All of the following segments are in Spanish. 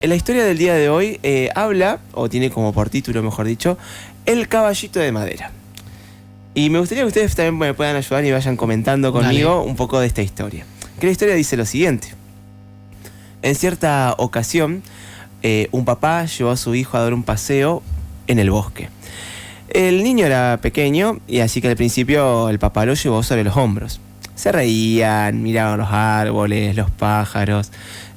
La historia del día de hoy habla, o tiene como por título, mejor dicho, El caballito de madera. Y me gustaría que ustedes también me puedan ayudar y vayan comentando conmigo un poco de esta historia. Que la historia dice lo siguiente. En cierta ocasión, un papá llevó a su hijo a dar un paseo en el bosque. El niño era pequeño y así que al principio el papá lo llevó sobre los hombros. Se reían, miraban los árboles, los pájaros.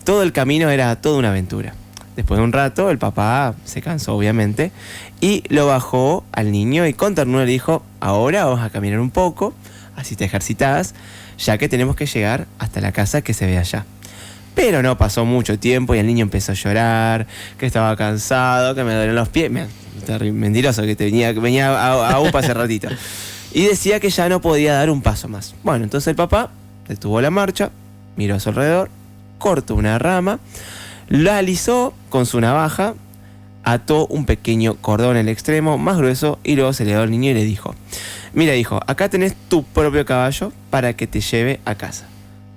Todo el camino era toda una aventura. Después de un rato, el papá se cansó, obviamente, y lo bajó al niño y con ternura le dijo: ahora vamos a caminar un poco, así te ejercitás, ya que tenemos que llegar hasta la casa que se ve allá. Pero no pasó mucho tiempo y el niño empezó a llorar, que estaba cansado, que me dolían los pies. Mentiroso, que venía a UPA hace ratito. Y decía que ya no podía dar un paso más. Bueno, entonces el papá detuvo la marcha, miró a su alrededor, cortó una rama, la alisó con su navaja, ató un pequeño cordón en el extremo más grueso y luego se le dio al niño y le dijo: mira, hijo, acá tenés tu propio caballo para que te lleve a casa.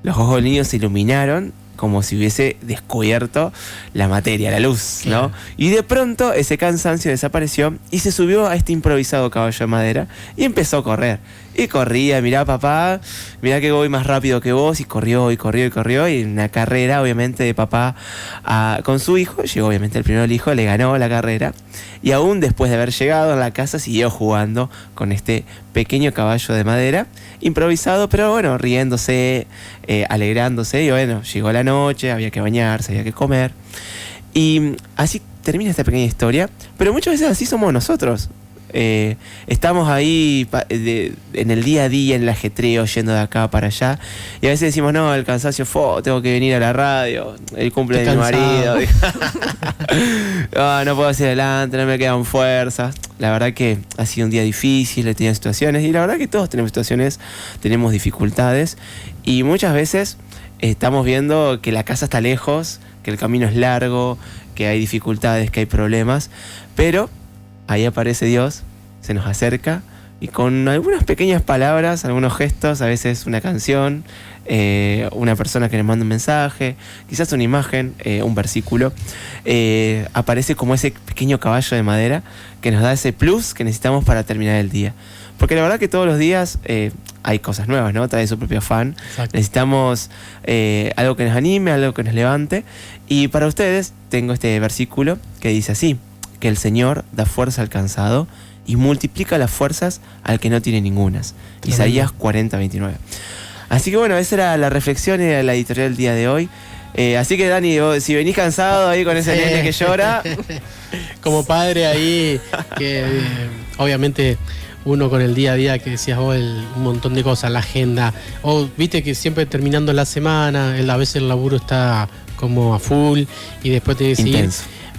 Los ojos del niño se iluminaron como si hubiese descubierto la materia, la luz, ¿no? Claro. Y de pronto ese cansancio desapareció y se subió a este improvisado caballo de madera y empezó a correr. Y corría, mirá papá, mirá que voy más rápido que vos, y corrió, y corrió, y corrió, y una carrera obviamente de papá con su hijo, llegó obviamente el primero el hijo, le ganó la carrera, y aún después de haber llegado a la casa siguió jugando con este pequeño caballo de madera, improvisado, pero bueno, riéndose, alegrándose, y bueno, llegó la noche, había que bañarse, había que comer, y así termina esta pequeña historia, pero muchas veces así somos nosotros. Estamos ahí en el día a día, en el ajetreo, yendo de acá para allá, y a veces decimos: no, el cansancio, tengo que venir a la radio, el cumple de mi marido. No puedo hacer adelante, no me quedan fuerzas. La verdad que ha sido un día difícil, he tenido situaciones, y la verdad que todos tenemos situaciones, tenemos dificultades, y muchas veces estamos viendo que la casa está lejos, que el camino es largo, que hay dificultades, que hay problemas, pero ahí aparece Dios, se nos acerca y con algunas pequeñas palabras, algunos gestos, a veces una canción, una persona que nos manda un mensaje, quizás una imagen, un versículo, aparece como ese pequeño caballo de madera que nos da ese plus que necesitamos para terminar el día. Porque la verdad que todos los días hay cosas nuevas, ¿no? Trae su propio afán. Exacto. Necesitamos algo que nos anime, algo que nos levante. Y para ustedes tengo este versículo que dice así: que el Señor da fuerza al cansado y multiplica las fuerzas al que no tiene ningunas. Tremendo. Isaías 40:29. Así que bueno, esa era la reflexión y la editorial del día de hoy. Así que Dani, vos, si venís cansado ahí con ese nene que llora... Como padre ahí, que obviamente uno con el día a día que decías vos, un montón de cosas, la agenda, viste que siempre terminando la semana, a veces el laburo está como a full y después tenés que seguir.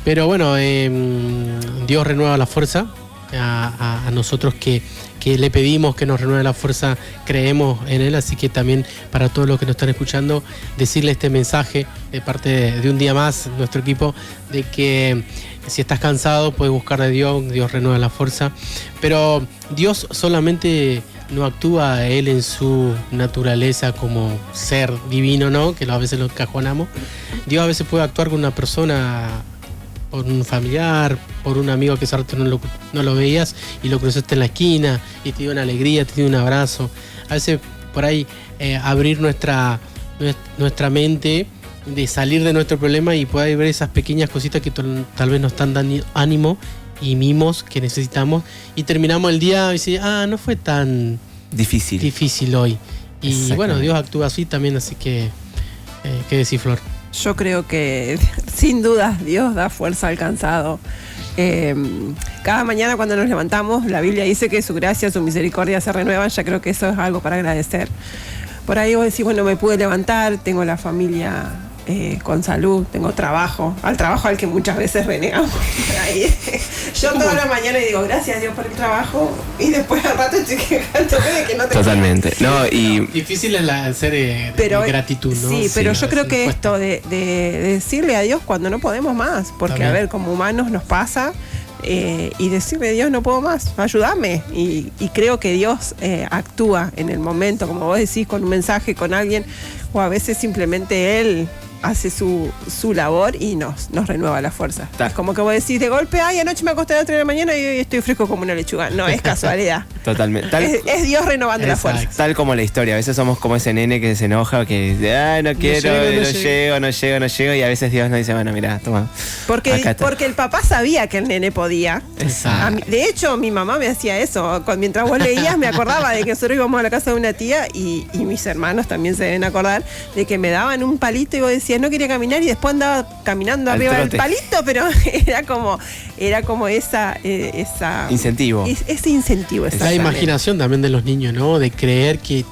Pero bueno, Dios renueva la fuerza a nosotros que le pedimos que nos renueve la fuerza, creemos en Él, así que también para todos los que nos están escuchando, decirle este mensaje de parte de un día más, nuestro equipo, de que si estás cansado puedes buscar de Dios, Dios renueva la fuerza, pero Dios solamente no actúa Él en su naturaleza como ser divino, ¿no? Que a veces lo encajonamos. Dios a veces puede actuar con una persona, por un familiar, por un amigo que hace rato no lo veías y lo cruzaste en la esquina y te dio una alegría, te dio un abrazo. A veces por ahí abrir nuestra mente, de salir de nuestro problema y poder ver esas pequeñas cositas que tal vez nos están dando ánimo y mimos que necesitamos, y terminamos el día y decimos: no fue tan difícil hoy. Y bueno, Dios actúa así también, así que ¿qué decís, Flor? Yo creo que sin dudas Dios da fuerza al cansado. Cada mañana cuando nos levantamos, la Biblia dice que su gracia, su misericordia se renuevan. Ya creo que eso es algo para agradecer. Por ahí vos decís: bueno, me pude levantar, tengo la familia con salud, tengo trabajo, al que muchas veces renegamos. Yo toda la mañana digo: gracias Dios por el trabajo, y después al rato estoy quejándome de que no tengo. Totalmente. No, y difícil es ser gratitud, ¿no? Sí, pero yo creo que esto de decirle a Dios cuando no podemos más, porque a ver, como humanos nos pasa, y decirle, Dios, no puedo más, ayúdame. Y creo que Dios actúa en el momento, como vos decís, con un mensaje, con alguien, o a veces simplemente Él hace su labor y nos renueva la fuerza. Es como que vos decís de golpe, ay, anoche me acosté a las 3 de la mañana y hoy estoy fresco como una lechuga. No es casualidad. Totalmente. Es Dios renovando la fuerza. Tal como la historia. A veces somos como ese nene que se enoja, que dice, ay, no quiero, no llego. Y a veces Dios nos dice, bueno, mira, toma. Porque el papá sabía que el nene podía. Exacto. De hecho, mi mamá me hacía eso. Mientras vos leías, me acordaba de que nosotros íbamos a la casa de una tía y mis hermanos también se deben acordar de que me daban un palito y vos decías, no quería caminar, y después andaba caminando arriba del palito, pero era como esa incentivo. Ese incentivo. La imaginación también de los niños, ¿no? De creer que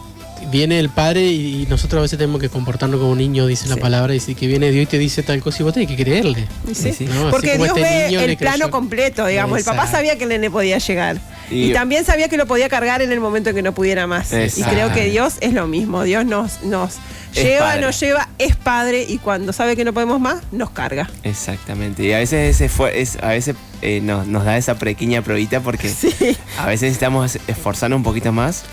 viene el padre y nosotros a veces tenemos que comportarnos como un niño, dice la palabra, dice que viene Dios y te dice tal cosa y vos tenés que creerle. Sí. ¿No? Porque Dios ve el plano completo, digamos. Exacto. El papá sabía que el nene podía llegar. Y también sabía que lo podía cargar en el momento en que no pudiera más. Exacto. Y creo que Dios es lo mismo. Dios nos lleva, nos lleva, es padre, y cuando sabe que no podemos más, nos carga. Exactamente. Y a veces nos da esa pequeña probita porque a veces necesitamos esforzarnos un poquito más